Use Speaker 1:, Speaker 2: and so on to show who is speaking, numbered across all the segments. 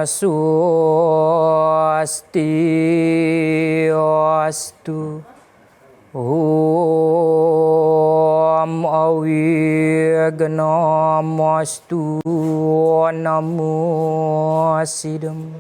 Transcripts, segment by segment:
Speaker 1: Swastiastu. Om Awignamastu. Namo Sidam.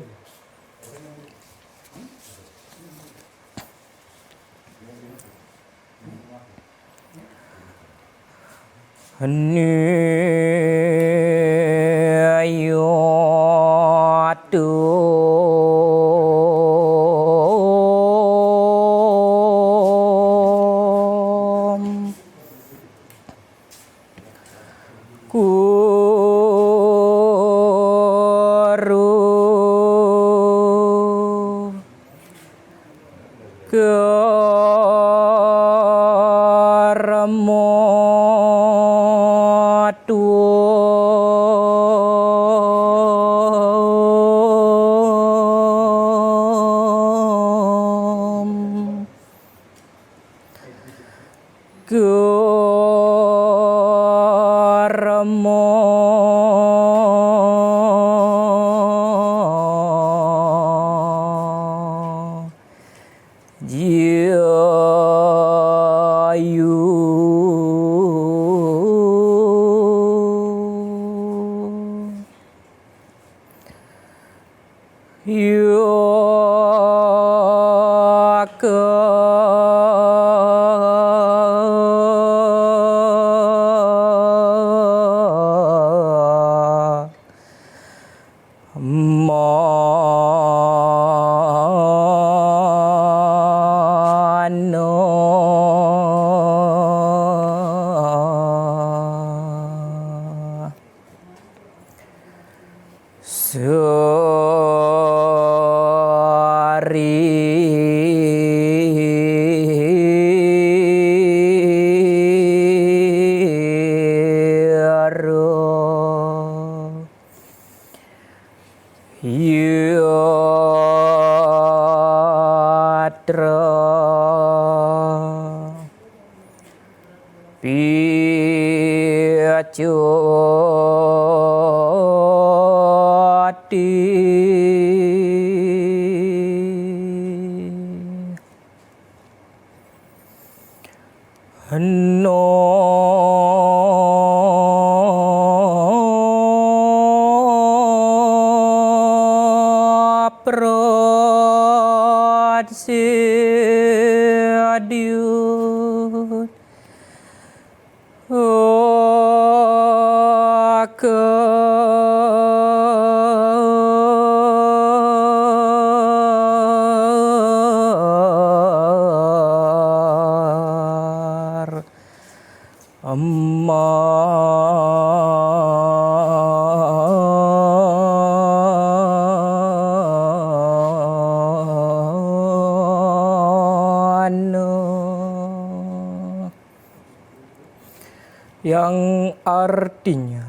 Speaker 2: Yang artinya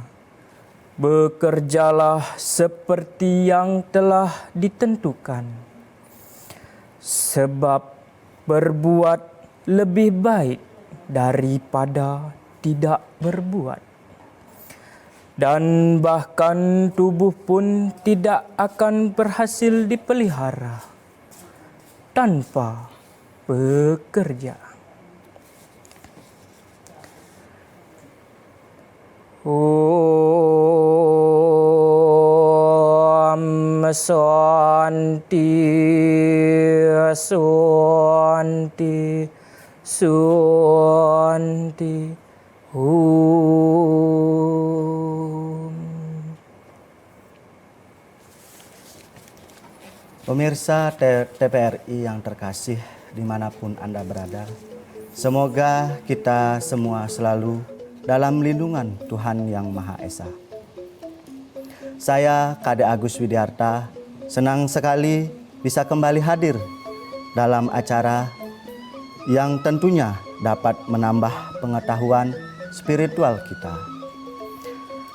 Speaker 2: bekerjalah seperti yang telah ditentukan, sebab berbuat lebih baik daripada tidak berbuat, dan bahkan tubuh pun tidak akan berhasil dipelihara tanpa bekerja. Om Santi Santi Santi.
Speaker 3: Pemirsa TPRI yang terkasih dimanapun Anda berada, semoga kita semua selalu dalam lindungan Tuhan Yang Maha Esa. Saya Kade Agus Widiarta senang sekali bisa kembali hadir dalam acara yang tentunya dapat menambah pengetahuan spiritual kita.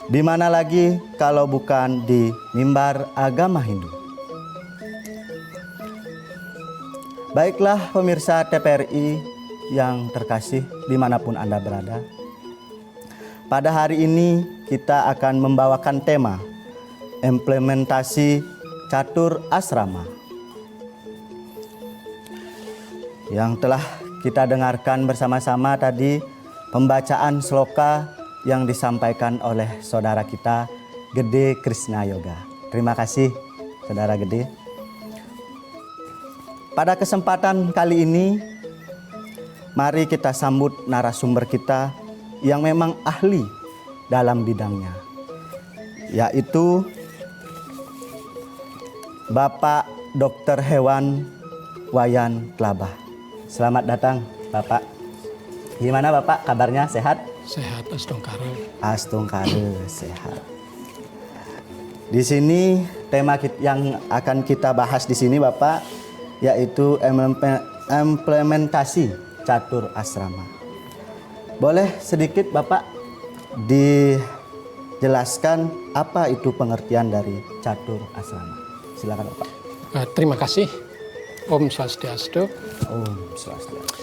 Speaker 3: Di mana lagi kalau bukan di mimbar agama Hindu. Baiklah pemirsa TPRI yang terkasih dimanapun Anda berada. Pada hari ini kita akan membawakan tema implementasi catur asrama. Yang telah kita dengarkan bersama-sama tadi pembacaan sloka yang disampaikan oleh saudara kita Gede Krishna Yoga. Terima kasih saudara Gede. Pada kesempatan kali ini, mari kita sambut narasumber kita yang memang ahli dalam bidangnya, yaitu Bapak Dr. Hewan Wayan Tlabah. Selamat datang Bapak. Gimana Bapak kabarnya, sehat?
Speaker 4: Sehat, astungkare.
Speaker 3: Astungkare, sehat. Di sini tema yang akan kita bahas di sini Bapak, yaitu implementasi catur asrama. Boleh sedikit Bapak dijelaskan apa itu pengertian dari catur asrama? Silakan Bapak.
Speaker 4: Terima kasih. Om Swastiastu.
Speaker 3: Om Swastiastu.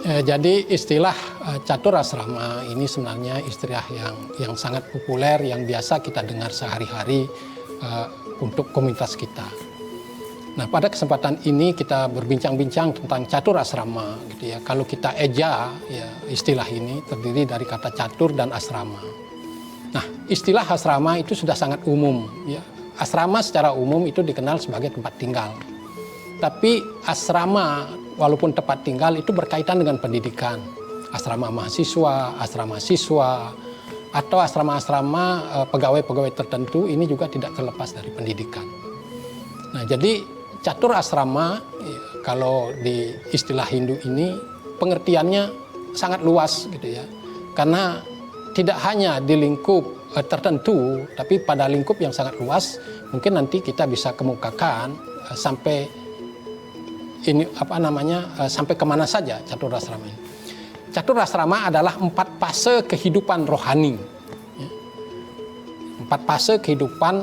Speaker 4: Jadi istilah catur asrama ini sebenarnya istilah yang sangat populer, yang biasa kita dengar sehari-hari untuk komunitas kita. Nah, pada kesempatan ini kita berbincang-bincang tentang catur asrama, gitu ya. Kalau kita eja, ya, istilah ini terdiri dari kata catur dan asrama. Nah, istilah asrama itu sudah sangat umum, ya. Asrama secara umum itu dikenal sebagai tempat tinggal. Tapi asrama walaupun tempat tinggal itu berkaitan dengan pendidikan. Asrama mahasiswa, asrama siswa, atau asrama-asrama pegawai-pegawai tertentu ini juga tidak terlepas dari pendidikan. Nah, jadi catur asrama kalau di istilah Hindu ini pengertiannya sangat luas gitu ya. Karena tidak hanya di lingkup tertentu, tapi pada lingkup yang sangat luas. Mungkin nanti kita bisa kemukakan sampai ini sampai kemana saja catur asrama ini. Catur asrama adalah 4 fase kehidupan rohani. 4 fase kehidupan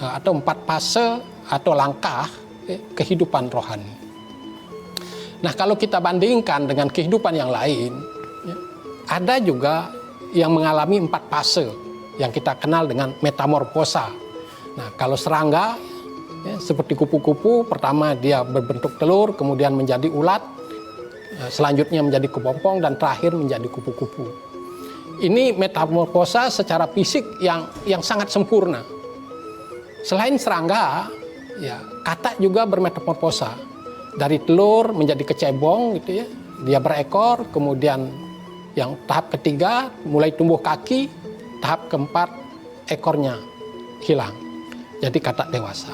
Speaker 4: atau 4 fase atau langkah kehidupan rohani. Nah, kalau kita bandingkan dengan kehidupan yang lain, ada juga yang mengalami 4 fase yang kita kenal dengan metamorfosa. Nah, kalau serangga seperti kupu-kupu, pertama dia berbentuk telur, kemudian menjadi ulat, selanjutnya menjadi kepompong, dan terakhir menjadi kupu-kupu. Ini metamorfosa secara fisik yang sangat sempurna. Selain serangga, ya, katak juga bermetamorfosa. Dari telur menjadi kecebong, gitu ya. Dia berekor, kemudian yang tahap ketiga mulai tumbuh kaki, tahap keempat ekornya hilang. Jadi katak dewasa.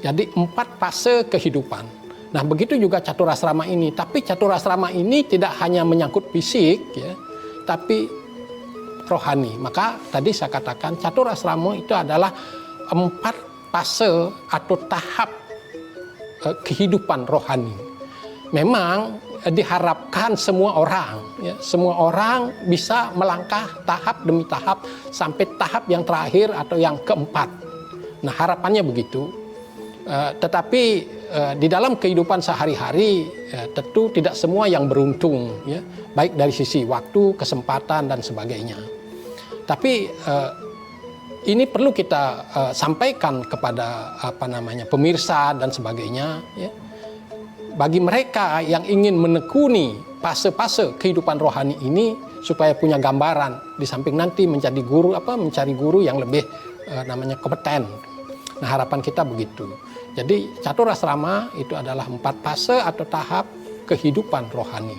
Speaker 4: Jadi 4 fase kehidupan. Nah, begitu juga catur asrama ini. Tapi catur asrama ini tidak hanya menyangkut fisik, ya, tapi rohani. Maka tadi saya katakan catur asrama itu adalah 4 fase atau tahap kehidupan rohani. Memang diharapkan semua orang bisa melangkah tahap demi tahap sampai tahap yang terakhir atau yang keempat. Nah, harapannya begitu. Tetapi di dalam kehidupan sehari-hari tentu tidak semua yang beruntung, ya, baik dari sisi waktu, kesempatan dan sebagainya. Tapi ini perlu kita sampaikan kepada pemirsa dan sebagainya, ya. Bagi mereka yang ingin menekuni fase-fase kehidupan rohani ini supaya punya gambaran, di samping nanti mencari guru yang lebih kompeten. Nah, harapan kita begitu. Jadi catur asrama itu adalah 4 fase atau tahap kehidupan rohani.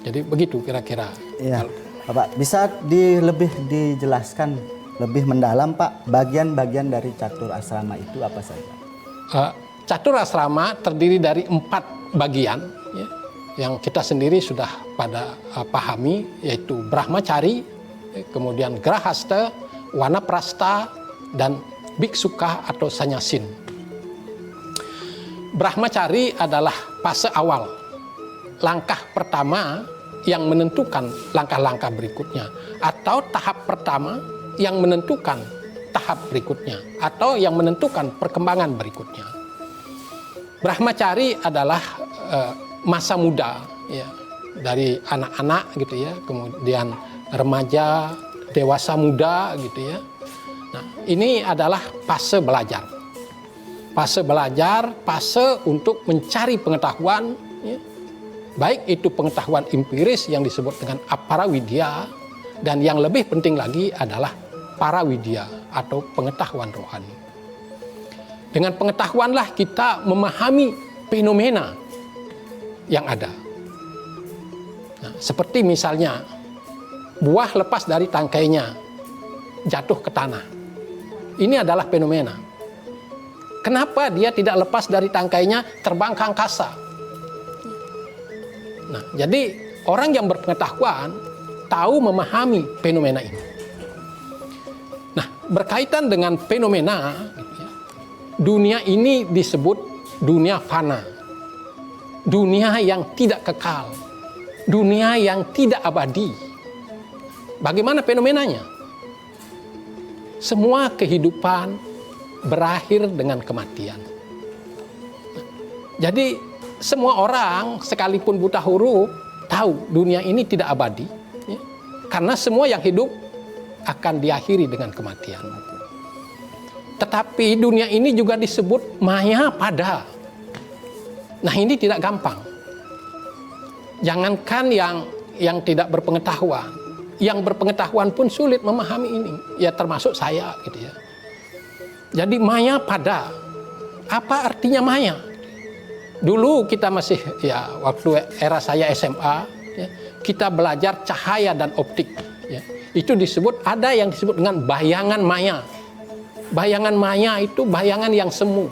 Speaker 4: Jadi begitu kira-kira.
Speaker 3: Iya, Bapak bisa lebih dijelaskan lebih mendalam Pak, bagian-bagian dari catur asrama itu apa saja?
Speaker 4: Catur asrama terdiri dari 4 bagian, ya, yang kita sendiri sudah pada pahami, yaitu Brahmacari, kemudian Grahasta, Wanaprastha, dan Biksuka atau Sanyasin. Brahmacari adalah fase awal, langkah pertama yang menentukan langkah-langkah berikutnya, atau tahap pertama yang menentukan tahap berikutnya, atau yang menentukan perkembangan berikutnya. Brahmacari adalah masa muda, ya, dari anak-anak gitu ya, kemudian remaja, dewasa muda gitu ya. Nah, ini adalah fase belajar. fase belajar, fase untuk mencari pengetahuan, ya. Baik itu pengetahuan empiris yang disebut dengan aparawidya, dan yang lebih penting lagi adalah parawidya atau pengetahuan rohani. Dengan pengetahuanlah kita memahami fenomena yang ada. Nah, seperti misalnya buah lepas dari tangkainya jatuh ke tanah. Ini adalah fenomena. Kenapa dia tidak lepas dari tangkainya terbang ke angkasa? Nah, jadi orang yang berpengetahuan tahu memahami fenomena ini. Nah, berkaitan dengan fenomena, dunia ini disebut dunia fana. Dunia yang tidak kekal. Dunia yang tidak abadi. Bagaimana fenomenanya? Semua kehidupan berakhir dengan kematian. Jadi semua orang sekalipun buta huruf tahu dunia ini tidak abadi, ya, karena semua yang hidup akan diakhiri dengan kematian. Tetapi dunia ini juga disebut maya pada. Nah, ini tidak gampang. Jangankan yang tidak berpengetahuan, yang berpengetahuan pun sulit memahami ini. Ya termasuk saya gitu ya. Jadi maya pada. Apa artinya maya? Dulu kita masih, ya waktu era saya SMA, ya, kita belajar cahaya dan optik. Ya. Itu disebut, ada yang disebut dengan bayangan maya. Bayangan maya itu bayangan yang semu,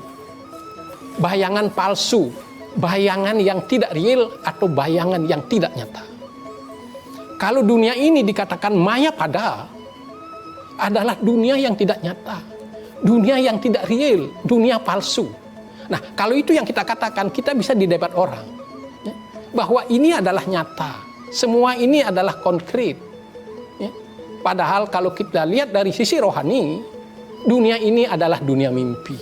Speaker 4: bayangan palsu, bayangan yang tidak real atau bayangan yang tidak nyata. Kalau dunia ini dikatakan maya pada, adalah dunia yang tidak nyata, dunia yang tidak real, dunia palsu. Nah, kalau itu yang kita katakan, kita bisa didebat orang, ya, bahwa ini adalah nyata, semua ini adalah konkret. Ya. Padahal kalau kita lihat dari sisi rohani, dunia ini adalah dunia mimpi.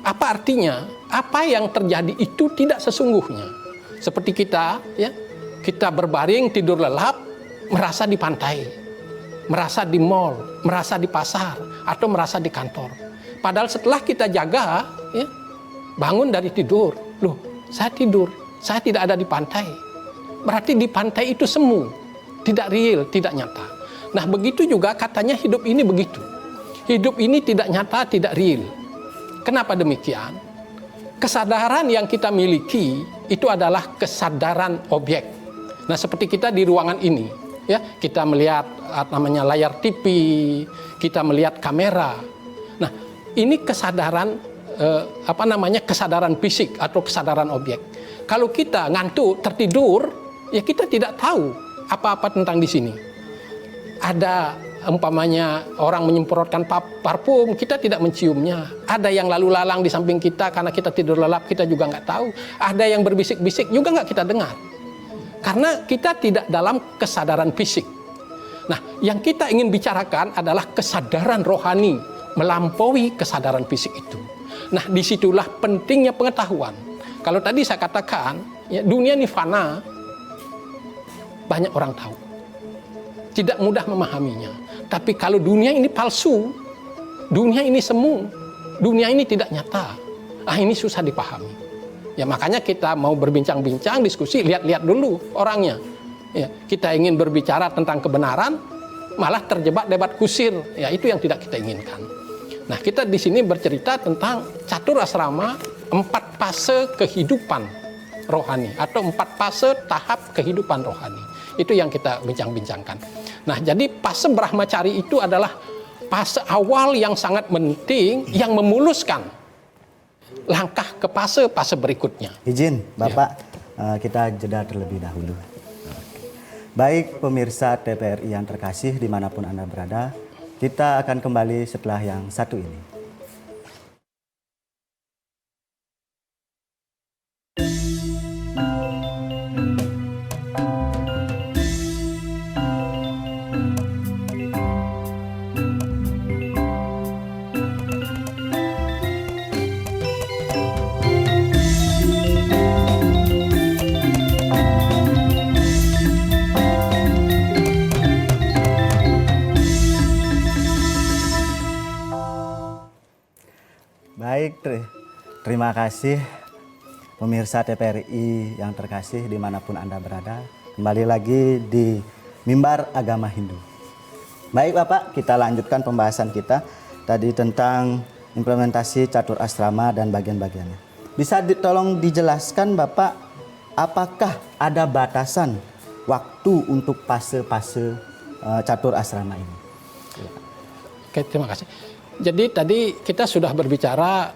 Speaker 4: Apa artinya? Apa yang terjadi itu tidak sesungguhnya. Seperti kita, ya, kita berbaring tidur lelap, merasa di pantai, merasa di mall, merasa di pasar, atau merasa di kantor. Padahal setelah kita jaga, ya, bangun dari tidur, loh, saya tidur, saya tidak ada di pantai. Berarti di pantai itu semu, tidak real, tidak nyata. Nah, begitu juga katanya hidup ini begitu. Hidup ini tidak nyata, tidak real. Kenapa demikian? Kesadaran yang kita miliki itu adalah kesadaran objek. Nah, seperti kita di ruangan ini, ya, kita melihat namanya layar TV, kita melihat kamera. Nah, ini kesadaran kesadaran fisik atau kesadaran objek. Kalau kita ngantuk, tertidur, ya kita tidak tahu apa-apa tentang di sini. Ada umpamanya orang menyemprotkan parfum, kita tidak menciumnya. Ada yang lalu lalang di samping kita karena kita tidur lelap, kita juga nggak tahu. Ada yang berbisik-bisik juga nggak kita dengar. Karena kita tidak dalam kesadaran fisik. Nah, yang kita ingin bicarakan adalah kesadaran rohani melampaui kesadaran fisik itu. Nah, disitulah pentingnya pengetahuan. Kalau tadi saya katakan, ya, dunia ini fana, banyak orang tahu. Tidak mudah memahaminya. Tapi kalau dunia ini palsu, dunia ini semu, dunia ini tidak nyata, ini susah dipahami. Ya, makanya kita mau berbincang-bincang, diskusi, lihat-lihat dulu orangnya. Ya, kita ingin berbicara tentang kebenaran, malah terjebak debat kusir. Ya, itu yang tidak kita inginkan. Nah, kita di sini bercerita tentang catur asrama, 4 fase kehidupan rohani atau 4 fase tahap kehidupan rohani. Itu yang kita bincang-bincangkan. Nah, jadi fase Brahmacari itu adalah fase awal yang sangat penting yang memuluskan langkah ke fase berikutnya.
Speaker 3: Izin Bapak, kita jeda terlebih dahulu. Baik pemirsa TPRI yang terkasih dimanapun Anda berada, kita akan kembali setelah yang satu ini. Baik, terima kasih pemirsa TPRI yang terkasih dimanapun Anda berada. Kembali lagi di Mimbar Agama Hindu. Baik Bapak, kita lanjutkan pembahasan kita tadi tentang implementasi catur asrama dan bagian-bagiannya. Bisa tolong dijelaskan Bapak, apakah ada batasan waktu untuk fase-fase catur asrama ini?
Speaker 4: Oke, terima kasih. Jadi tadi kita sudah berbicara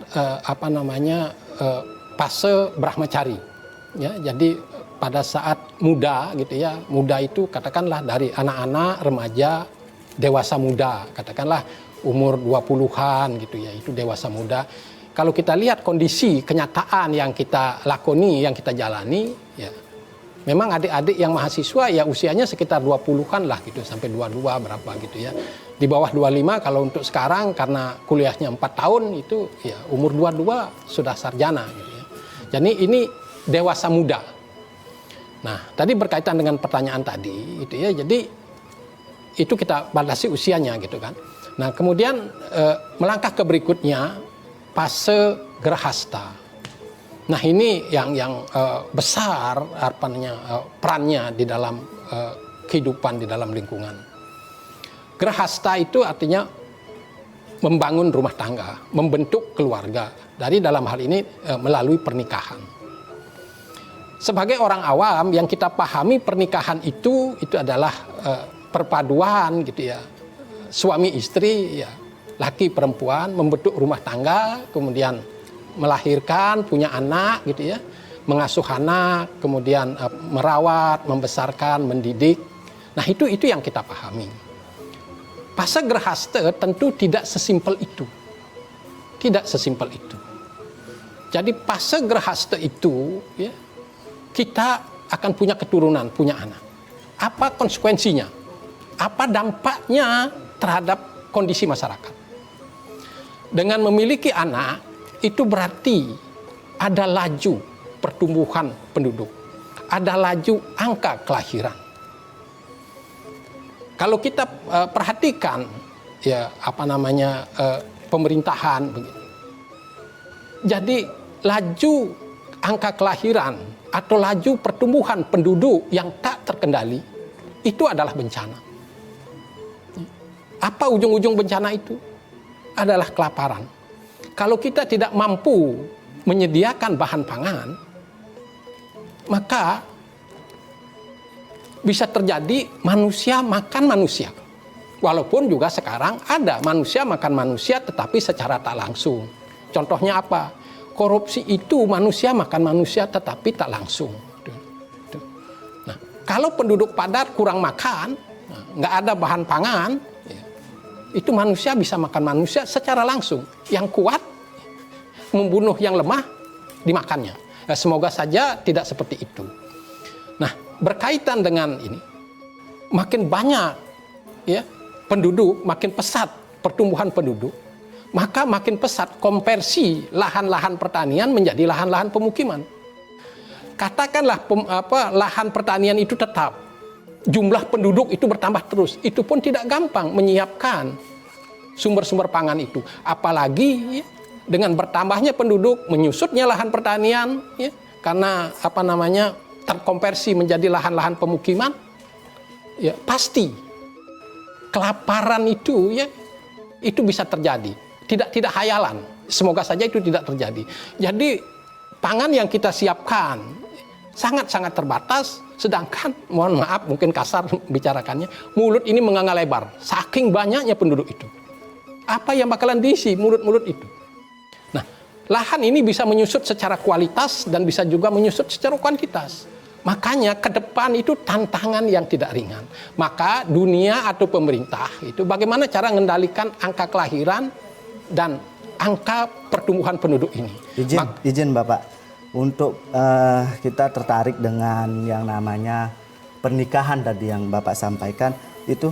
Speaker 4: fase Brahmacari. Ya, jadi pada saat muda gitu ya, muda itu katakanlah dari anak-anak, remaja, dewasa muda, katakanlah umur 20-an gitu ya, itu dewasa muda. Kalau kita lihat kondisi kenyataan yang kita lakoni, yang kita jalani, ya memang adik-adik yang mahasiswa ya usianya sekitar 20-an lah gitu, sampai 22 berapa gitu ya. Di bawah 25 kalau untuk sekarang karena kuliahnya 4 tahun itu ya umur 22 sudah sarjana gitu ya. Jadi ini dewasa muda. Nah, tadi berkaitan dengan pertanyaan tadi gitu ya. Jadi itu kita batasi usianya gitu kan. Nah, kemudian melangkah ke berikutnya fase Grahasta. Nah, ini yang besar perannya di dalam kehidupan di dalam lingkungan. Grahasta itu artinya membangun rumah tangga, membentuk keluarga. Dari dalam hal ini melalui pernikahan. Sebagai orang awam yang kita pahami pernikahan itu adalah perpaduan gitu ya. Suami istri ya, laki perempuan membentuk rumah tangga, kemudian melahirkan, punya anak gitu ya. Mengasuh anak, kemudian merawat, membesarkan, mendidik. Nah, itu yang kita pahami. Fase Grahasta tentu tidak sesimpel itu. Tidak sesimpel itu. Jadi fase Grahasta itu ya, kita akan punya keturunan, punya anak. Apa konsekuensinya? Apa dampaknya terhadap kondisi masyarakat? Dengan memiliki anak, itu berarti ada laju pertumbuhan penduduk. Ada laju angka kelahiran. Kalau kita perhatikan ya pemerintahan begitu. Jadi laju angka kelahiran atau laju pertumbuhan penduduk yang tak terkendali itu adalah bencana. Apa ujung-ujung bencana itu? Adalah kelaparan. Kalau kita tidak mampu menyediakan bahan pangan, maka bisa terjadi manusia makan manusia. Walaupun juga sekarang ada manusia makan manusia tetapi secara tak langsung. Contohnya apa? Korupsi itu manusia makan manusia tetapi tak langsung. Nah, kalau penduduk padat kurang makan, nggak ada bahan pangan, itu manusia bisa makan manusia secara langsung. Yang kuat membunuh yang lemah dimakannya. Nah, semoga saja tidak seperti itu. Nah, berkaitan dengan ini, makin banyak ya penduduk, makin pesat pertumbuhan penduduk, maka makin pesat konversi lahan-lahan pertanian menjadi lahan-lahan pemukiman. Katakanlah lahan pertanian itu tetap, jumlah penduduk itu bertambah terus, itu pun tidak gampang menyiapkan sumber-sumber pangan itu. Apalagi ya, dengan bertambahnya penduduk, menyusutnya lahan pertanian, ya, karena terkonversi menjadi lahan-lahan pemukiman, ya pasti kelaparan itu ya itu bisa terjadi. Tidak hayalan. Semoga saja itu tidak terjadi. Jadi pangan yang kita siapkan sangat-sangat terbatas, sedangkan mohon maaf mungkin kasar bicarakannya, mulut ini menganga lebar. Saking banyaknya penduduk itu. Apa yang bakalan diisi mulut-mulut itu? Nah, lahan ini bisa menyusut secara kualitas dan bisa juga menyusut secara kuantitas. Makanya ke depan itu tantangan yang tidak ringan. Maka dunia atau pemerintah itu bagaimana cara mengendalikan angka kelahiran dan angka pertumbuhan penduduk ini.
Speaker 3: Izin Bapak, untuk kita tertarik dengan yang namanya pernikahan tadi yang Bapak sampaikan, itu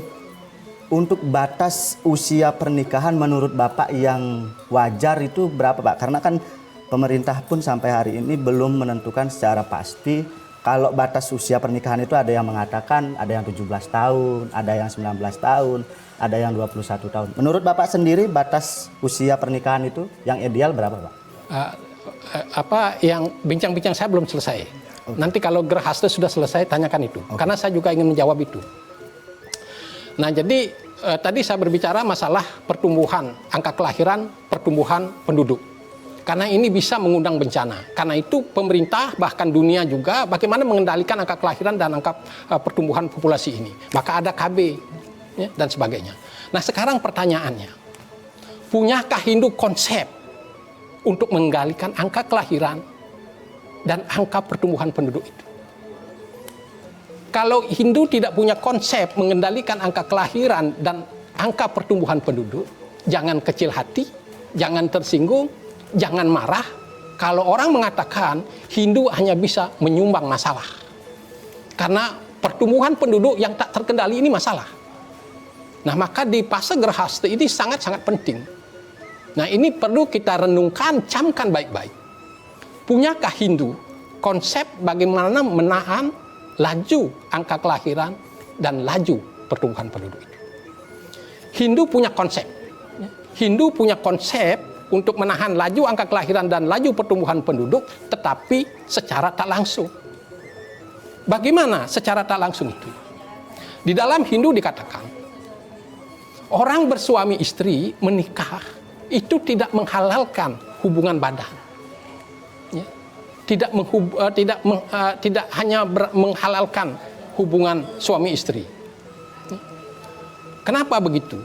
Speaker 3: untuk batas usia pernikahan menurut Bapak yang wajar itu berapa Pak? Karena kan pemerintah pun sampai hari ini belum menentukan secara pasti kalau batas usia pernikahan itu ada yang mengatakan ada yang 17 tahun, ada yang 19 tahun, ada yang 21 tahun. Menurut Bapak sendiri batas usia pernikahan itu yang ideal berapa, Pak?
Speaker 4: Yang bincang-bincang saya belum selesai. Nanti kalau Gerhasta sudah selesai tanyakan itu. Karena saya juga ingin menjawab itu. Nah, jadi tadi saya berbicara masalah pertumbuhan, angka kelahiran, pertumbuhan penduduk. Karena ini bisa mengundang bencana. Karena itu pemerintah bahkan dunia juga bagaimana mengendalikan angka kelahiran dan angka pertumbuhan populasi ini. Maka ada KB ya, dan sebagainya. Nah, sekarang pertanyaannya, punyakah Hindu konsep untuk mengendalikan angka kelahiran dan angka pertumbuhan penduduk itu? Kalau Hindu tidak punya konsep mengendalikan angka kelahiran dan angka pertumbuhan penduduk, jangan kecil hati, jangan tersinggung, jangan marah kalau orang mengatakan Hindu hanya bisa menyumbang masalah. Karena pertumbuhan penduduk yang tak terkendali ini masalah. Nah, maka di fase Gerhasta ini sangat-sangat penting. Nah, ini perlu kita renungkan, camkan baik-baik. Punyakah Hindu konsep bagaimana menahan laju angka kelahiran dan laju pertumbuhan penduduk itu? Hindu punya konsep. Hindu punya konsep untuk menahan laju angka kelahiran dan laju pertumbuhan penduduk, tetapi secara tak langsung. Bagaimana secara tak langsung itu? Di dalam Hindu dikatakan, orang bersuami istri menikah itu tidak menghalalkan hubungan badan. Ya. Tidak hanya menghalalkan hubungan suami istri. Ya. Kenapa begitu?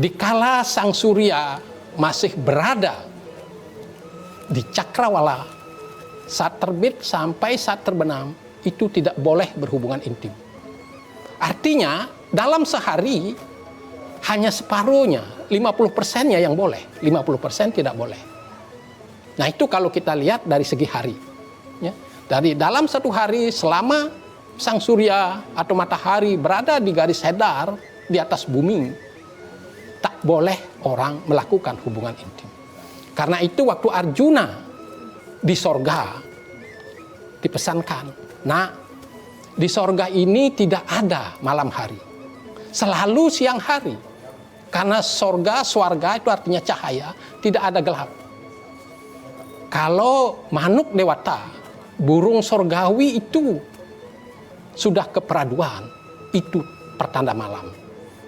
Speaker 4: Dikala sang surya masih berada di cakrawala, saat terbit sampai saat terbenam, itu tidak boleh berhubungan intim. Artinya dalam sehari hanya separuhnya, 50%-nya yang boleh, 50% tidak boleh. Nah, itu kalau kita lihat dari segi hari. Ya. Dari dalam satu hari selama sang surya atau matahari berada di garis hedar di atas bumi, tak boleh orang melakukan hubungan intim. Karena itu waktu Arjuna di sorga dipesankan, nah, di sorga ini tidak ada malam hari, selalu siang hari. Karena sorga, swarga itu artinya cahaya, tidak ada gelap. Kalau manuk dewata, burung sorgawi itu sudah keperaduan, itu pertanda malam.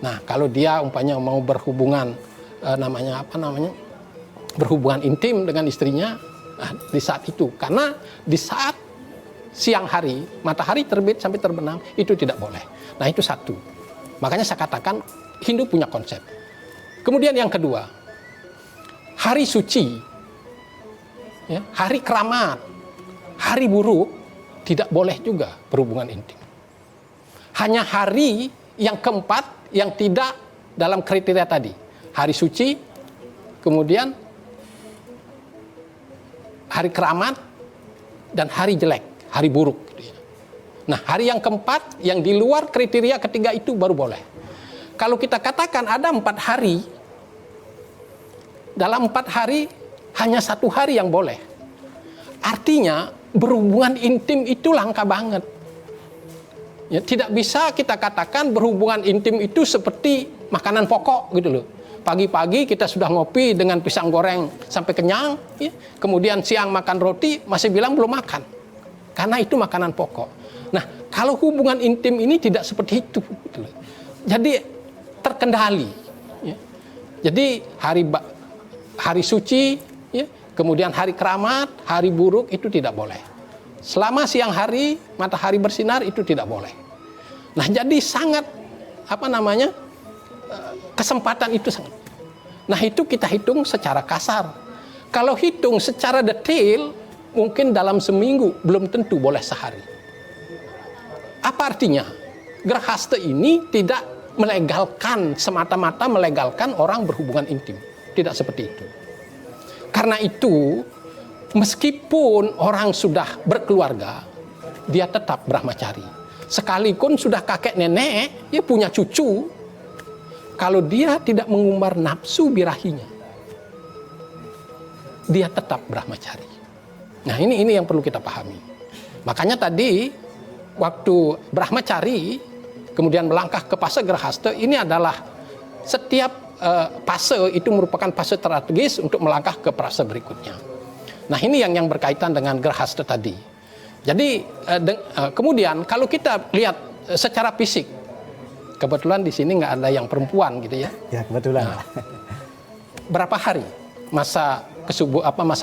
Speaker 4: Nah, kalau dia umpamanya mau berhubungan berhubungan intim dengan istrinya, nah, di saat itu, karena di saat siang hari, matahari terbit sampai terbenam, itu tidak boleh. Nah, itu satu. Makanya saya katakan Hindu punya konsep. Kemudian yang kedua, hari suci, ya, hari keramat, hari buruk, tidak boleh juga berhubungan intim. Hanya hari yang keempat yang tidak dalam kriteria tadi. Hari suci, kemudian hari keramat, dan hari jelek, hari buruk. Nah, hari yang keempat yang di luar kriteria ketiga itu baru boleh. Kalau kita katakan ada 4 hari, dalam 4 hari hanya 1 hari yang boleh. Artinya berhubungan intim itu langka banget. Ya, tidak bisa kita katakan berhubungan intim itu seperti makanan pokok gitu loh. Pagi-pagi kita sudah ngopi dengan pisang goreng sampai kenyang, ya. Kemudian siang makan roti masih bilang belum makan. Karena itu makanan pokok. Nah, kalau hubungan intim ini tidak seperti itu. Gitu loh. Jadi terkendali. Ya. Jadi hari suci, ya, kemudian hari keramat, hari buruk itu tidak boleh. Selama siang hari matahari bersinar itu tidak boleh. Nah, jadi sangat kesempatan itu sangat. Nah, itu kita hitung secara kasar. Kalau hitung secara detail, mungkin dalam seminggu belum tentu boleh sehari. Apa artinya? Gerhasta ini tidak melegalkan, semata-mata melegalkan orang berhubungan intim. Tidak seperti itu. Karena itu, meskipun orang sudah berkeluarga, dia tetap brahmacari. Sekalipun sudah kakek nenek, dia punya cucu, kalau dia tidak mengumbar nafsu birahinya, dia tetap brahmacari. Nah, ini yang perlu kita pahami. Makanya tadi waktu Brahmacari kemudian melangkah ke fase Grahasta, ini adalah setiap fase itu merupakan fase strategis untuk melangkah ke fase berikutnya. Nah, ini yang berkaitan dengan Grahasta tadi. Jadi kemudian kalau kita lihat secara fisik, kebetulan di sini nggak ada yang perempuan gitu ya.
Speaker 3: Ya, kebetulan.
Speaker 4: Nah, berapa hari masa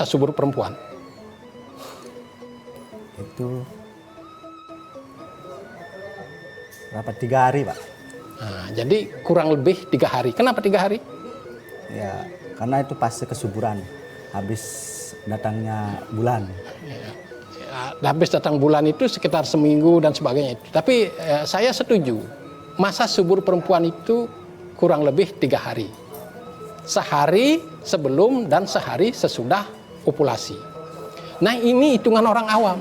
Speaker 4: subur perempuan?
Speaker 3: Itu berapa? 3 hari, Pak.
Speaker 4: Nah, jadi kurang lebih 3 hari. Kenapa 3 hari?
Speaker 3: Ya, karena itu fase kesuburan. Habis datangnya bulan.
Speaker 4: Habis datang bulan itu sekitar seminggu dan sebagainya. Tapi saya setuju. Masa subur perempuan itu kurang lebih 3 hari. Sehari sebelum dan sehari sesudah ovulasi. Nah, ini hitungan orang awam.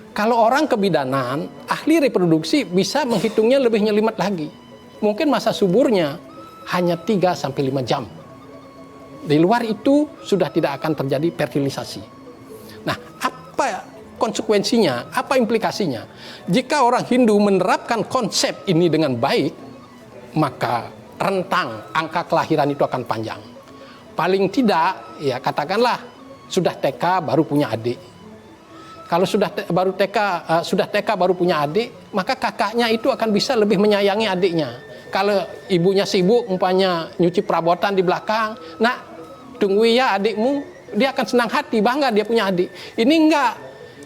Speaker 4: Kalau orang kebidanan, ahli reproduksi bisa menghitungnya lebih nyelimet lagi. Mungkin masa suburnya hanya 3-5 jam. Di luar itu sudah tidak akan terjadi fertilisasi. Nah, apa konsekuensinya? Apa implikasinya? Jika orang Hindu menerapkan konsep ini dengan baik, maka rentang angka kelahiran itu akan panjang. Paling tidak, ya katakanlah sudah TK baru punya adik. Kalau sudah TK baru punya adik, maka kakaknya itu akan bisa lebih menyayangi adiknya. Kalau ibunya sibuk, umpamanya nyuci perabotan di belakang, nah tunggu ya adikmu, dia akan senang hati, bangga dia punya adik. Ini enggak.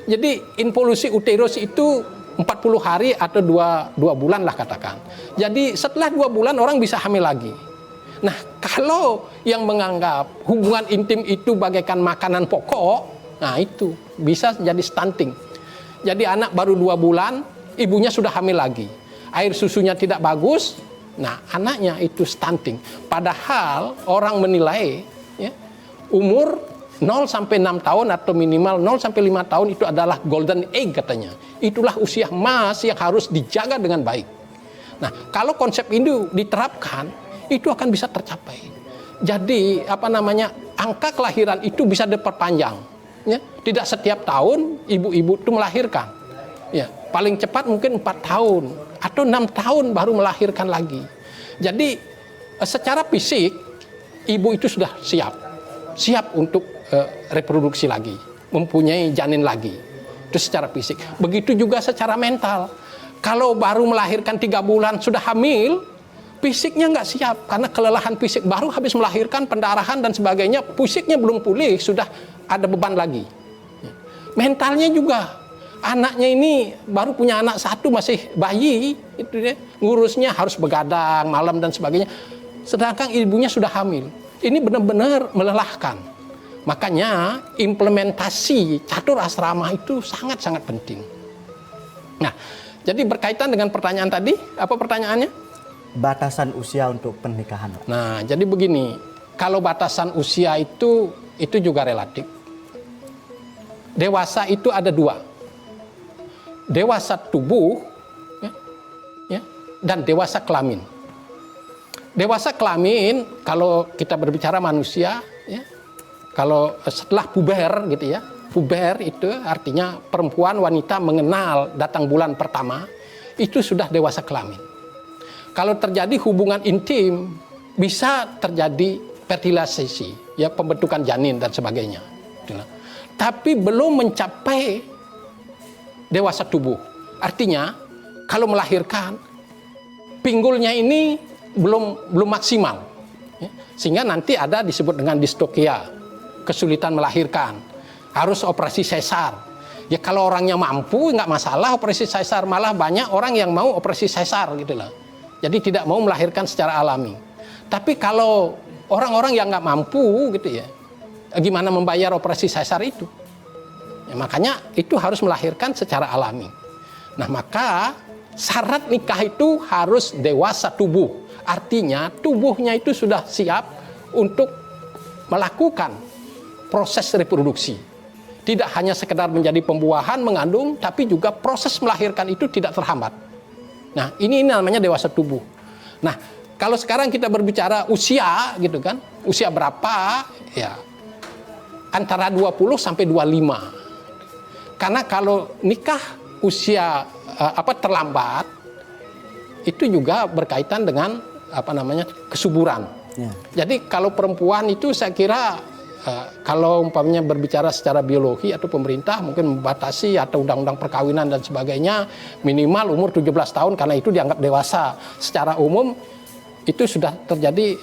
Speaker 4: Jadi involusi uterus itu 40 hari atau 2 bulan lah katakan. Jadi setelah 2 bulan orang bisa hamil lagi. Nah, kalau yang menganggap hubungan intim itu bagaikan makanan pokok, nah itu bisa jadi stunting. Jadi anak baru 2 bulan, ibunya sudah hamil lagi. Air susunya tidak bagus, nah anaknya itu stunting. Padahal orang menilai ya, umur 0-6 tahun atau minimal 0-5 tahun itu adalah golden age katanya. Itulah usia emas yang harus dijaga dengan baik. Nah, kalau konsep ini diterapkan, itu akan bisa tercapai. Jadi angka kelahiran itu bisa diperpanjang. Ya, tidak setiap tahun ibu-ibu itu melahirkan. Ya, paling cepat mungkin 4 tahun atau 6 tahun baru melahirkan lagi. Jadi secara fisik ibu itu sudah siap untuk reproduksi lagi, mempunyai janin lagi. Itu secara fisik. Begitu juga secara mental. Kalau baru melahirkan 3 bulan sudah hamil, fisiknya nggak siap karena kelelahan fisik, baru habis melahirkan, pendarahan dan sebagainya, fisiknya belum pulih, sudah ada beban lagi. Mentalnya juga, anaknya ini baru punya anak 1 masih bayi, itu dia, ngurusnya harus begadang malam dan sebagainya. Sedangkan ibunya sudah hamil. Ini benar-benar melelahkan. Makanya implementasi catur asrama itu sangat-sangat penting. Nah, jadi berkaitan dengan pertanyaan tadi, apa pertanyaannya?
Speaker 3: Batasan usia untuk pernikahan.
Speaker 4: Nah, jadi begini, kalau batasan usia itu juga relatif. Dewasa itu ada 2. Dewasa tubuh ya, dan dewasa kelamin. Dewasa kelamin, kalau kita berbicara manusia, ya, kalau setelah puber gitu ya, puber itu artinya perempuan wanita mengenal datang bulan pertama, itu sudah dewasa kelamin. Kalau terjadi hubungan intim, bisa terjadi fertilisasi, ya pembentukan janin dan sebagainya. Tapi belum mencapai dewasa tubuh. Artinya, kalau melahirkan, pinggulnya ini belum maksimal. Ya. Sehingga nanti ada disebut dengan distokia, kesulitan melahirkan. Harus operasi sesar. Ya kalau orangnya mampu, nggak masalah operasi sesar. Malah banyak orang yang mau operasi sesar gitu lah. Jadi tidak mau melahirkan secara alami. Tapi kalau orang-orang yang nggak mampu gitu ya, gimana membayar operasi sesar itu? Ya, makanya itu harus melahirkan secara alami. Nah maka syarat nikah itu harus dewasa tubuh. Artinya tubuhnya itu sudah siap untuk melakukan proses reproduksi. Tidak hanya sekedar menjadi pembuahan, mengandung, tapi juga proses melahirkan itu tidak terhambat. Nah, ini namanya dewasa tubuh. Nah, kalau sekarang kita berbicara usia gitu kan, usia berapa? Ya, antara 20 sampai 25. Karena kalau nikah usia terlambat itu juga berkaitan dengan kesuburan.
Speaker 3: Ya.
Speaker 4: Jadi kalau perempuan itu saya kira kalau umpamanya berbicara secara biologi atau pemerintah mungkin membatasi atau undang-undang perkawinan dan sebagainya minimal umur 17 tahun karena itu dianggap dewasa. Secara umum itu sudah terjadi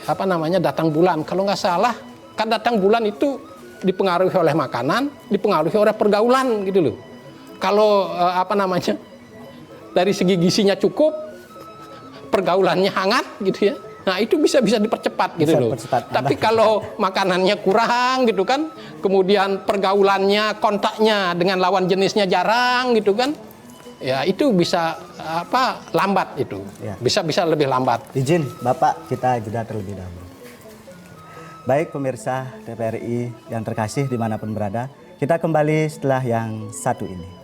Speaker 4: datang bulan. Kalau nggak salah kan datang bulan itu dipengaruhi oleh makanan, dipengaruhi oleh pergaulan gitu loh. Kalau dari segi gizinya cukup, pergaulannya hangat gitu ya. Nah itu bisa dipercepat gitu loh. Tapi kalau makanannya kurang gitu kan, kemudian pergaulannya, kontaknya dengan lawan jenisnya jarang gitu kan, ya itu bisa lambat itu,
Speaker 3: ya.
Speaker 4: bisa lebih lambat.
Speaker 3: Izin Bapak kita jeda terlebih dahulu. Baik pemirsa TVRI yang terkasih dimanapun berada, kita kembali setelah yang satu ini.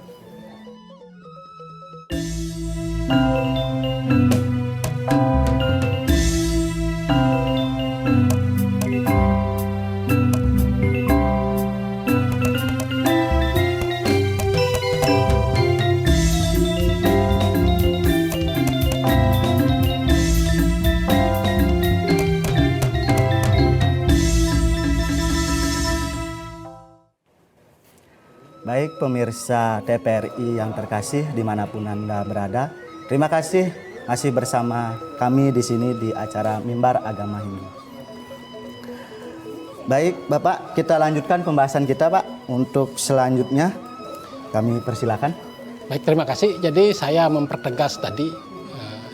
Speaker 3: Baik pemirsa TVRI yang terkasih dimanapun Anda berada, terima kasih masih bersama kami di sini di acara Mimbar Agama Hindu. Baik Bapak, kita lanjutkan pembahasan kita Pak. Untuk selanjutnya kami persilakan.
Speaker 4: Baik, terima kasih. Jadi saya mempertegas tadi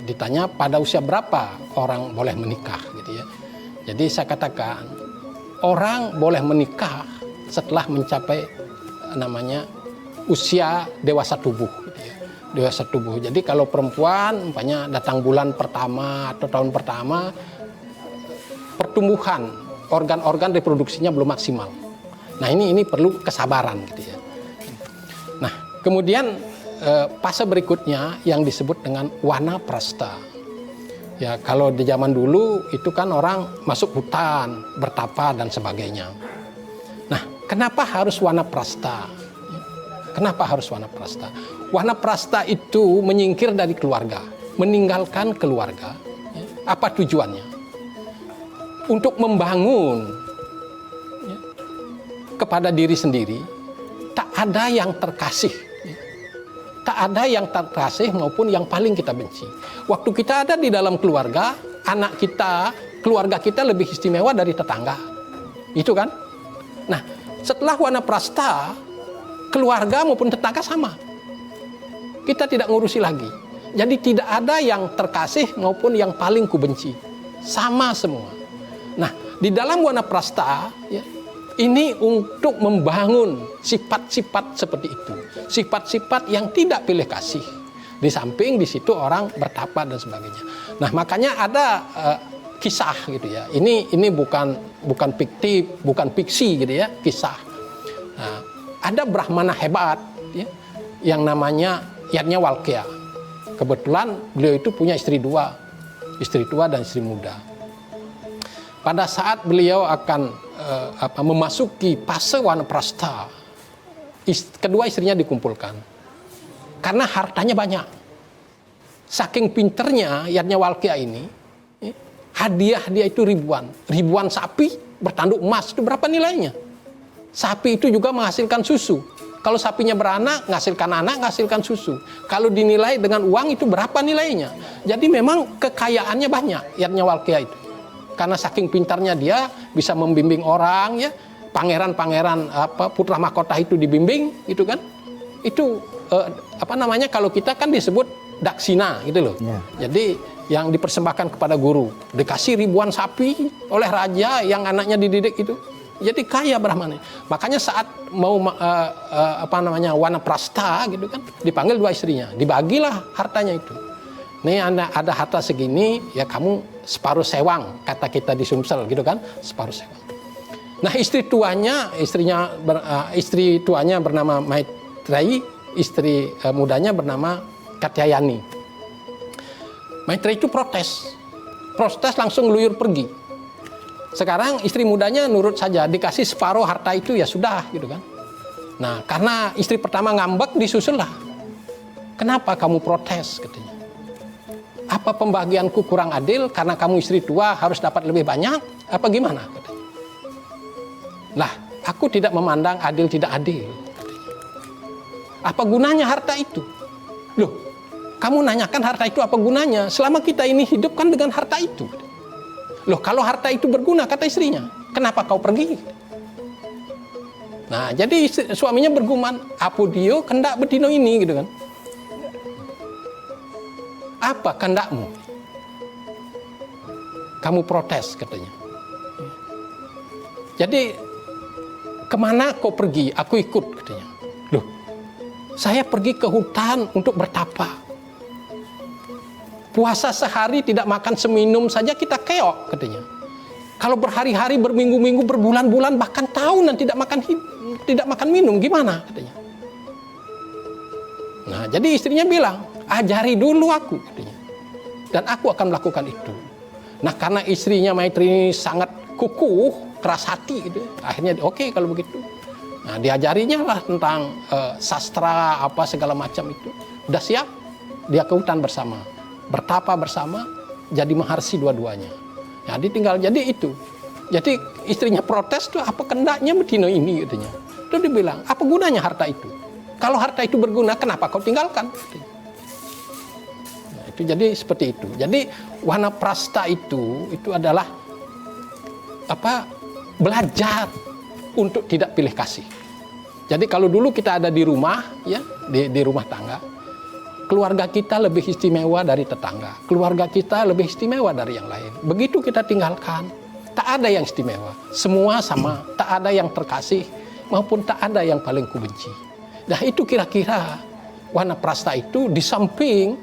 Speaker 4: ditanya pada usia berapa orang boleh menikah gitu ya. Jadi saya katakan orang boleh menikah setelah mencapai usia dewasa tubuh gitu ya. Dewasa tubuh. Jadi kalau perempuan umpamanya datang bulan pertama atau tahun pertama, pertumbuhan organ-organ reproduksinya belum maksimal. Nah ini perlu kesabaran gitu ya. Nah kemudian fase berikutnya yang disebut dengan wanaprastha. Ya kalau di zaman dulu itu kan orang masuk hutan, bertapa dan sebagainya. Nah, kenapa harus wanaprastha? Kenapa harus wanaprastha? Wanaprastha itu menyingkir dari keluarga, meninggalkan keluarga. Apa tujuannya? Untuk membangun kepada diri sendiri, tak ada yang terkasih. Tak ada yang terkasih maupun yang paling kita benci. Waktu kita ada di dalam keluarga, anak kita, keluarga kita lebih istimewa dari tetangga. Itu kan? Nah, setelah wanaprastha, keluarga maupun tetangga sama. Kita tidak ngurusi lagi. Jadi tidak ada yang terkasih maupun yang paling kubenci. Sama semua. Nah, di dalam wanaprastha, ya, ini untuk membangun sifat-sifat seperti itu. Sifat-sifat yang tidak pilih kasih. Di samping di situ orang bertapa dan sebagainya. Nah, makanya ada kisah gitu ya. Ini bukan fiktif, bukan fiksi gitu ya, kisah. Nah, ada Brahmana hebat ya, yang namanya Yajnavalkya. Kebetulan beliau itu punya istri tua dan istri muda. Pada saat beliau akan memasuki fase wanaprastha, kedua istrinya dikumpulkan. Karena hartanya banyak. Saking pinternya Yajnavalkya ini, hadiah dia itu ribuan sapi bertanduk emas. Itu berapa nilainya? Sapi itu juga menghasilkan susu. Kalau sapinya beranak, menghasilkan susu. Kalau dinilai dengan uang itu berapa nilainya? Jadi memang kekayaannya banyak Yajnavalkya itu. Karena saking pintarnya dia bisa membimbing orang ya, pangeran-pangeran putra mahkota itu dibimbing gitu kan. Itu kalau kita kan disebut daksina gitu loh. Yeah. Jadi yang dipersembahkan kepada guru, dikasih ribuan sapi oleh raja yang anaknya dididik itu. Jadi kaya Brahmana. Makanya saat mau wanaprastha gitu kan, dipanggil dua istrinya, dibagilah hartanya itu. Nih ada harta segini, ya kamu separuh sewang, kata kita di Sumsel gitu kan, separuh sewang. Nah istri tuanya bernama Maitreyi, istri mudanya bernama Katyayani. Maitreyi itu protes langsung ngeluyur pergi. Sekarang istri mudanya nurut saja, dikasih separuh harta itu ya sudah gitu kan. Nah, karena istri pertama ngambek, disusullah. Kenapa kamu protes, katanya. Apa pembagianku kurang adil karena kamu istri tua harus dapat lebih banyak? Apa gimana, katanya. Lah, aku tidak memandang adil tidak adil, katanya. Apa gunanya harta itu? Loh, kamu nanyakan harta itu apa gunanya? Selama kita ini hidup kan dengan harta itu. Loh, kalau harta itu berguna, kata istrinya, kenapa kau pergi? Nah, jadi suaminya bergumam, apa dia kendak betino ini, gitu kan? Apa kendakmu? Kamu protes, katanya. Jadi, kemana kau pergi? Aku ikut, katanya. Loh, saya pergi ke hutan untuk bertapa. Puasa sehari tidak makan seminum saja kita keok, katanya. Kalau berhari-hari, berminggu-minggu, berbulan-bulan, bahkan tahunan tidak makan minum, gimana, katanya. Nah, jadi istrinya bilang, ajari dulu aku, katanya. Dan aku akan melakukan itu. Nah, karena istrinya Maitri ini sangat kukuh, keras hati, gitu. Akhirnya, oke, kalau begitu. Nah, diajarinya lah tentang sastra, apa segala macam itu. Udah siap, dia ke hutan bersama. Bertapa bersama, jadi maharsi dua-duanya. Jadi tinggal jadi itu. Jadi istrinya protes tuh, apa kendaknya betino ini, katanya. Terus dia bilang, apa gunanya harta itu? Kalau harta itu berguna, kenapa kau tinggalkan? Nah, itu jadi seperti itu. Jadi wanaprastha itu adalah apa? Belajar untuk tidak pilih kasih. Jadi kalau dulu kita ada di rumah, ya, di rumah tangga, keluarga kita lebih istimewa dari tetangga. Keluarga kita lebih istimewa dari yang lain. Begitu kita tinggalkan, tak ada yang istimewa. Semua sama, tak ada yang terkasih, maupun tak ada yang paling kubenci. Nah, itu kira-kira wanaprastha itu di samping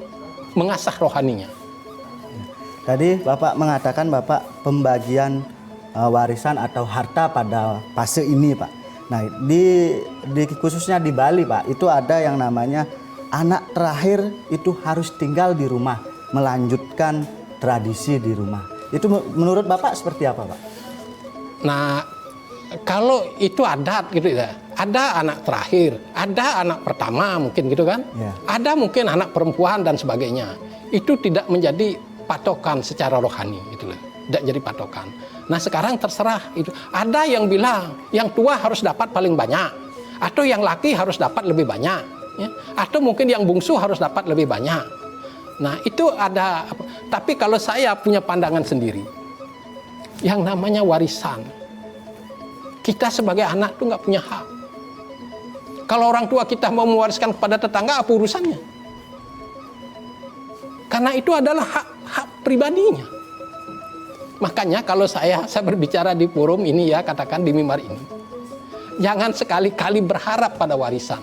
Speaker 4: mengasah rohaninya.
Speaker 3: Tadi Bapak mengatakan Bapak pembagian warisan atau harta pada fase ini, Pak. Nah, di khususnya di Bali, Pak, itu ada yang namanya anak terakhir itu harus tinggal di rumah, melanjutkan tradisi di rumah. Itu menurut Bapak seperti apa, Pak?
Speaker 4: Nah, kalau itu adat gitu ya, ada anak terakhir, ada anak pertama mungkin gitu kan,
Speaker 3: Ya.
Speaker 4: ada mungkin anak perempuan dan sebagainya. Itu tidak menjadi patokan secara rohani gitu loh, tidak jadi patokan. Nah, sekarang terserah itu. Ada yang bilang yang tua harus dapat paling banyak, atau yang laki harus dapat lebih banyak, ya. Atau mungkin yang bungsu harus dapat lebih banyak. Nah, itu ada. Tapi kalau saya punya pandangan sendiri, yang namanya warisan, kita sebagai anak tuh nggak punya hak. Kalau orang tua kita mau mewariskan kepada tetangga, apa urusannya? Karena itu adalah hak pribadinya. Makanya kalau saya berbicara di forum ini ya, katakan di mimbar ini, jangan sekali-kali berharap pada warisan.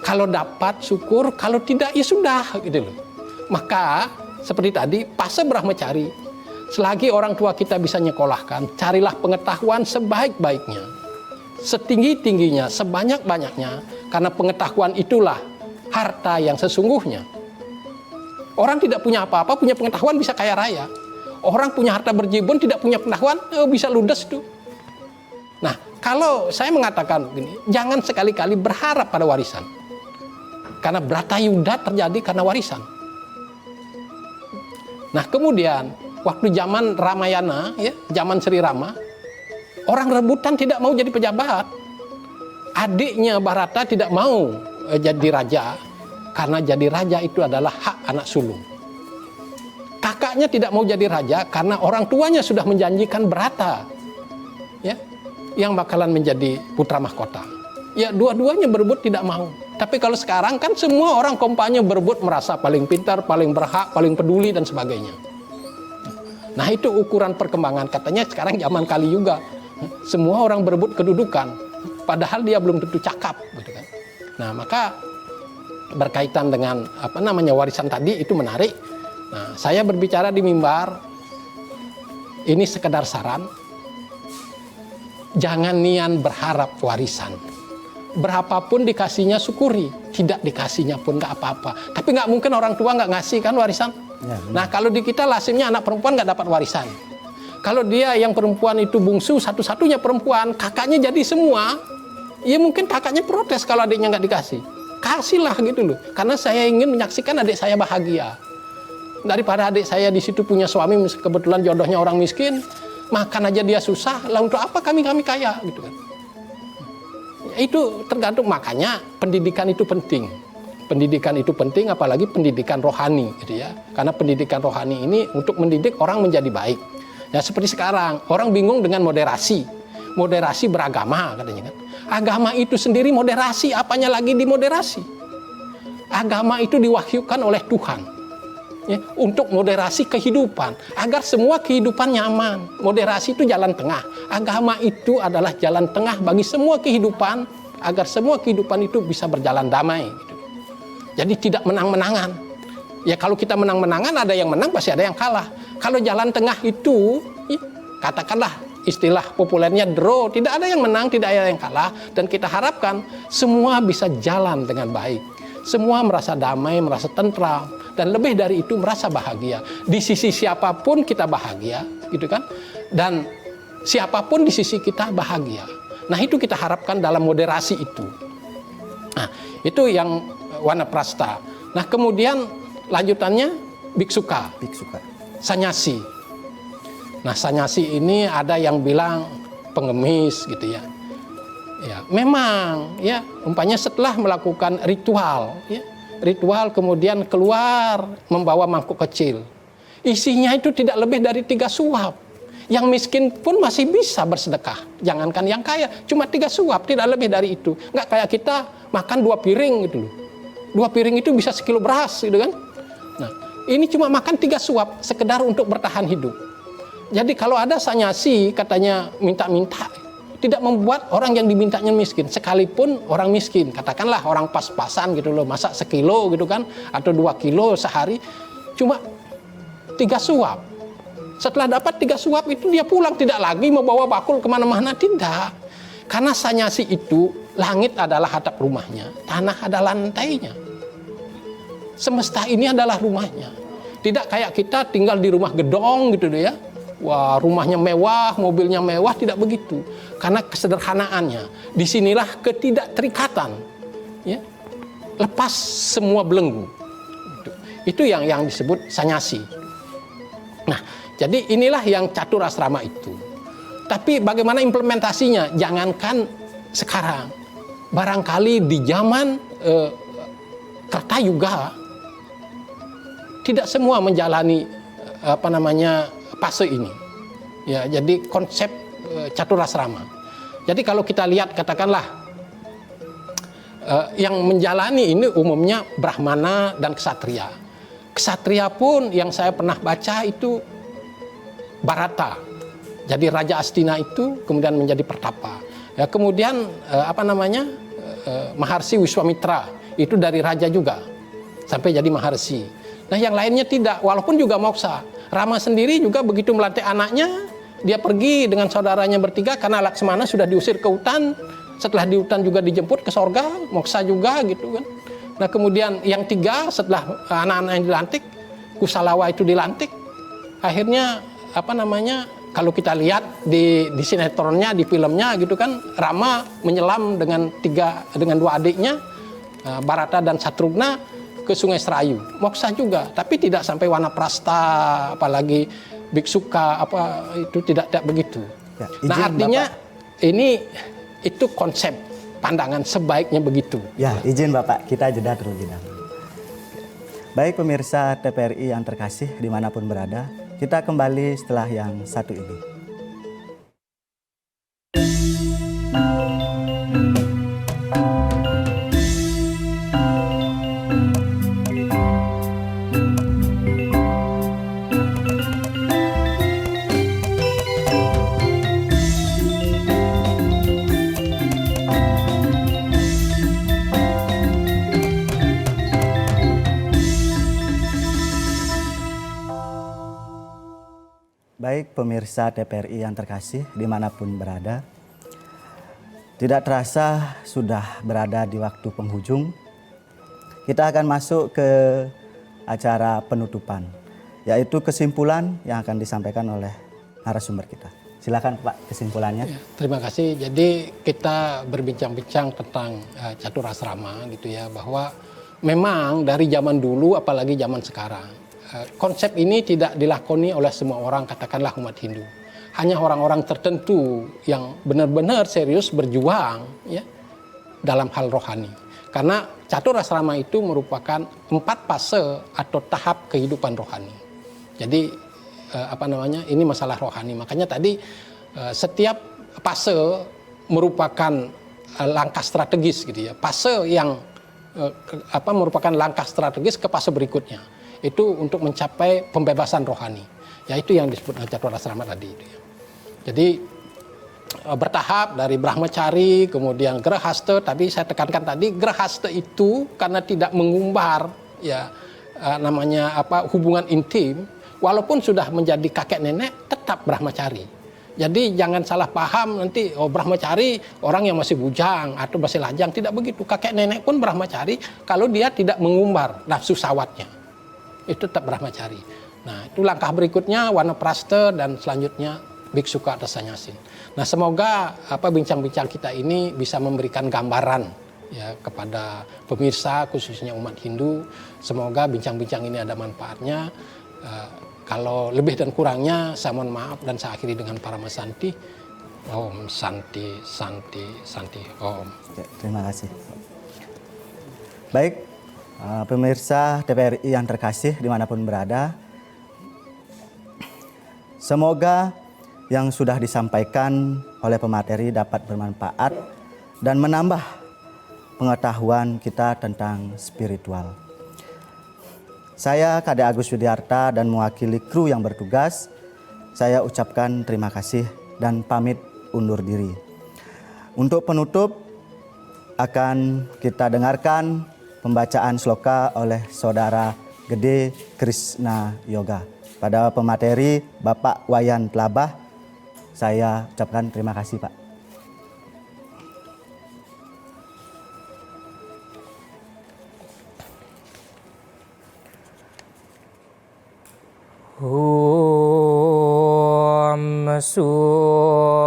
Speaker 4: Kalau dapat syukur, kalau tidak ya sudah gitu loh. Maka seperti tadi fase Brahmacari, selagi orang tua kita bisa nyekolahkan, carilah pengetahuan sebaik-baiknya, setinggi-tingginya, sebanyak-banyaknya, karena pengetahuan itulah harta yang sesungguhnya. Orang tidak punya apa-apa, punya pengetahuan bisa kaya raya. Orang punya harta berjibun, tidak punya pengetahuan, bisa ludes itu. Nah, kalau saya mengatakan begini, jangan sekali-kali berharap pada warisan. Karena Bratayuda terjadi karena warisan. Nah, kemudian waktu zaman Ramayana, ya, zaman Sri Rama, orang rebutan tidak mau jadi pejabat. Adiknya Bharata tidak mau jadi raja, karena jadi raja itu adalah hak anak sulung. Kakaknya tidak mau jadi raja karena orang tuanya sudah menjanjikan Bharata, ya, yang bakalan menjadi putra mahkota. Ya, dua-duanya berebut tidak mau. Tapi kalau sekarang kan semua orang kompanya berebut merasa paling pintar, paling berhak, paling peduli dan sebagainya. Nah, itu ukuran perkembangan. Katanya sekarang zaman Kali Yuga, semua orang berebut kedudukan, padahal dia belum tentu cakap, gitu kan. Nah, maka berkaitan dengan apa namanya warisan tadi itu menarik. Nah, saya berbicara di mimbar, ini sekedar saran, jangan nian berharap warisan. Berapapun dikasihnya syukuri, tidak dikasihnya pun nggak apa-apa. Tapi nggak mungkin orang tua nggak ngasih kan warisan.
Speaker 3: Ya,
Speaker 4: nah, kalau di kita lazimnya anak perempuan nggak dapat warisan. Kalau dia yang perempuan itu bungsu, satu-satunya perempuan, kakaknya jadi semua, Ya mungkin kakaknya protes kalau adiknya nggak dikasih. Kasihlah gitu loh. Karena saya ingin menyaksikan adik saya bahagia. Daripada adik saya di situ punya suami, kebetulan jodohnya orang miskin, makan aja dia susah, lah untuk apa kami kaya gitu kan. Itu tergantung, makanya pendidikan itu penting. Pendidikan itu penting, apalagi pendidikan rohani gitu ya. Karena pendidikan rohani ini untuk mendidik orang menjadi baik. Ya seperti sekarang, orang bingung dengan moderasi. Moderasi beragama katanya kan. Agama itu sendiri moderasi, apanya lagi dimoderasi. Agama itu diwahyukan oleh Tuhan ya, untuk moderasi kehidupan, agar semua kehidupan nyaman. Moderasi itu jalan tengah. Agama itu adalah jalan tengah bagi semua kehidupan, agar semua kehidupan itu bisa berjalan damai gitu. Jadi tidak menang-menangan. Ya kalau kita menang-menangan, ada yang menang pasti ada yang kalah. Kalau jalan tengah itu ya, katakanlah istilah populernya draw, tidak ada yang menang, tidak ada yang kalah, dan kita harapkan semua bisa jalan dengan baik. Semua merasa damai, merasa tentram, dan lebih dari itu merasa bahagia. Di sisi siapapun kita bahagia, gitu kan? Dan siapapun di sisi kita bahagia. Nah, itu kita harapkan dalam moderasi itu. Nah, itu yang wanaprasta. Nah, kemudian lanjutannya biksuka.
Speaker 3: Biksuka.
Speaker 4: Sanyasi. Nah, sanyasi ini ada yang bilang pengemis gitu ya. Ya, memang ya, umpamanya setelah melakukan ritual ya, ritual kemudian keluar membawa mangkuk kecil. Isinya itu tidak lebih dari 3 suap. Yang miskin pun masih bisa bersedekah. Jangankan yang kaya, cuma 3 suap, tidak lebih dari itu. Nggak kayak kita makan 2 piring gitu loh. 2 piring itu bisa 1 kilo beras gitu kan. Nah, ini cuma makan 3 suap sekedar untuk bertahan hidup. Jadi kalau ada sanyasi katanya minta-minta, tidak membuat orang yang dimintanya miskin, sekalipun orang miskin, katakanlah orang pas-pasan gitu loh, masak 1 kilo gitu kan, atau 2 kilo sehari, cuma 3 suap. Setelah dapat 3 suap itu dia pulang, tidak lagi membawa bakul kemana-mana, tidak. Karena sanyasi itu, langit adalah atap rumahnya, tanah adalah lantainya. Semesta ini adalah rumahnya. Tidak kayak kita tinggal di rumah gedong gitu deh ya. Wah, rumahnya mewah, mobilnya mewah, tidak begitu. Karena kesederhanaannya. Disinilah ketidakterikatan. Ya. Lepas semua belenggu. Itu yang disebut sanyasi. Nah, jadi inilah yang catur asrama itu. Tapi bagaimana implementasinya? Jangankan sekarang. Barangkali di zaman Kertayuga tidak semua menjalani fase ini. Ya, jadi konsep catur asrama. Jadi kalau kita lihat katakanlah yang menjalani ini umumnya Brahmana dan Ksatria. Ksatria pun yang saya pernah baca itu Bharata. Jadi Raja Astina itu kemudian menjadi pertapa. Ya, kemudian Maharsi Wiswamitra itu dari raja juga sampai jadi Maharsi. Nah, yang lainnya tidak, walaupun juga moksa. Rama sendiri juga begitu melantik anaknya, dia pergi dengan saudaranya bertiga karena Laksmana sudah diusir ke hutan. Setelah di hutan juga dijemput ke sorga, moksa juga gitu kan. Nah, kemudian yang 3 setelah anak-anak yang dilantik, Kusalawa itu dilantik. Akhirnya kalau kita lihat di sinetronnya, di filmnya gitu kan, Rama menyelam dengan 2 adiknya, Bharata dan Satrugna, ke Sungai Serayu. Moksa juga, tapi tidak sampai wanaprasta, apalagi biksuka itu tidak begitu. Ya, nah, artinya Bapak, itu konsep pandangan sebaiknya begitu.
Speaker 3: Ya, izin Bapak, kita jeda terlebih dahulu. Baik pemirsa TPRI yang terkasih dimanapun berada, kita kembali setelah yang satu ini. Baik pemirsa TPRI yang terkasih dimanapun berada, tidak terasa sudah berada di waktu penghujung. Kita akan masuk ke acara penutupan, yaitu kesimpulan yang akan disampaikan oleh narasumber kita. Silakan Pak kesimpulannya.
Speaker 4: Ya, terima kasih. Jadi kita berbincang-bincang tentang catur asrama gitu ya, bahwa memang dari zaman dulu apalagi zaman sekarang konsep ini tidak dilakoni oleh semua orang, katakanlah umat Hindu. Hanya orang-orang tertentu yang benar-benar serius berjuang ya dalam hal rohani. Karena catur asrama itu merupakan 4 fase atau tahap kehidupan rohani. Jadi ini masalah rohani. Makanya tadi setiap fase merupakan langkah strategis gitu ya. Fase yang merupakan langkah strategis ke fase berikutnya. Itu untuk mencapai pembebasan rohani. Yaitu yang disebut catur asrama tadi itu ya. Jadi bertahap dari Brahmacari, kemudian Grahasta. Tapi saya tekankan tadi Grahasta itu karena tidak mengumbar ya hubungan intim. Walaupun sudah menjadi kakek nenek, tetap Brahmacari. Jadi jangan salah paham nanti, Brahmacari orang yang masih bujang atau masih lajang. Tidak begitu. Kakek nenek pun Brahmacari kalau dia tidak mengumbar nafsu syahwatnya. Itu tetap Brahmacari. Nah, itu langkah berikutnya Wanaprastha dan selanjutnya Biksuka atau Sannyasin. Nah, semoga bincang-bincang kita ini bisa memberikan gambaran ya kepada pemirsa khususnya umat Hindu. Semoga bincang-bincang ini ada manfaatnya. Kalau lebih dan kurangnya saya mohon maaf dan saya akhiri dengan Paramasanti. Om Santi Santi Santi Om.
Speaker 3: Ya, terima kasih. Baik, pemirsa TVRI yang terkasih dimanapun berada, semoga yang sudah disampaikan oleh pemateri dapat bermanfaat dan menambah pengetahuan kita tentang spiritual. Saya Kade Agus Widiarta dan mewakili kru yang bertugas, saya ucapkan terima kasih dan pamit undur diri. Untuk penutup akan kita dengarkan pembacaan sloka oleh Saudara Gede Krishna Yoga. Pada pemateri Bapak Wayan Tlabah, saya ucapkan terima kasih Pak.
Speaker 2: Om Swastiastu.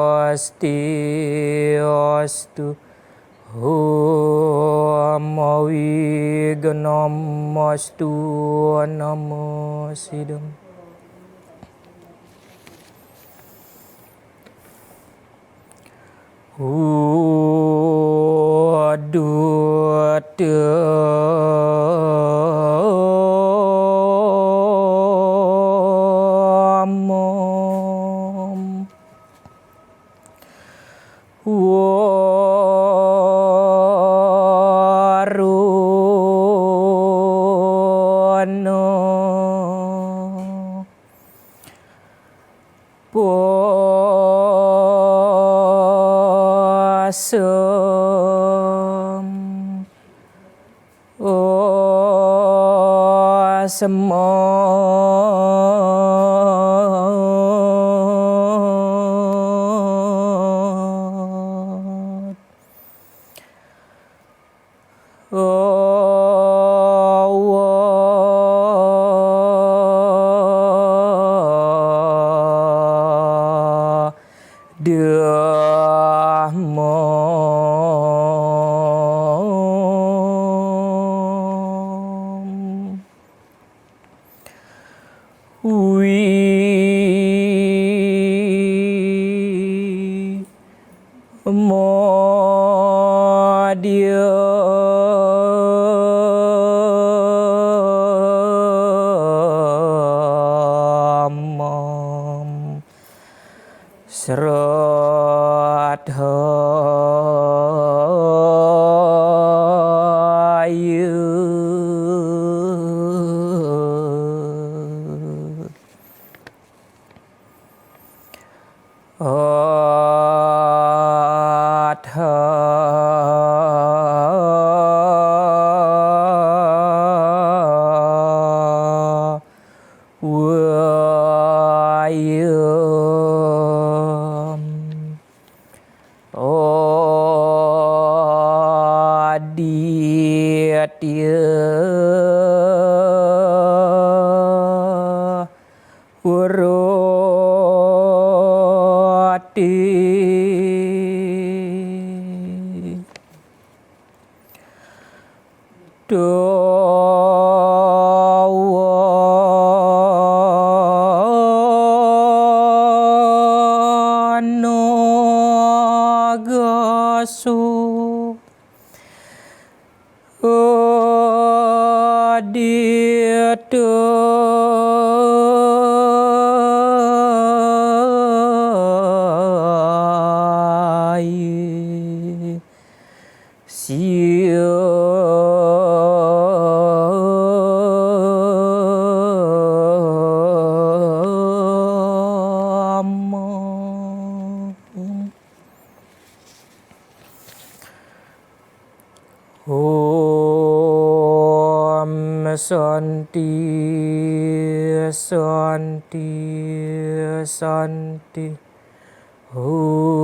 Speaker 2: Om Wignamastu. Namo Sidam.
Speaker 1: Nagasu Aditya Siama Om Santi Santi Santi Om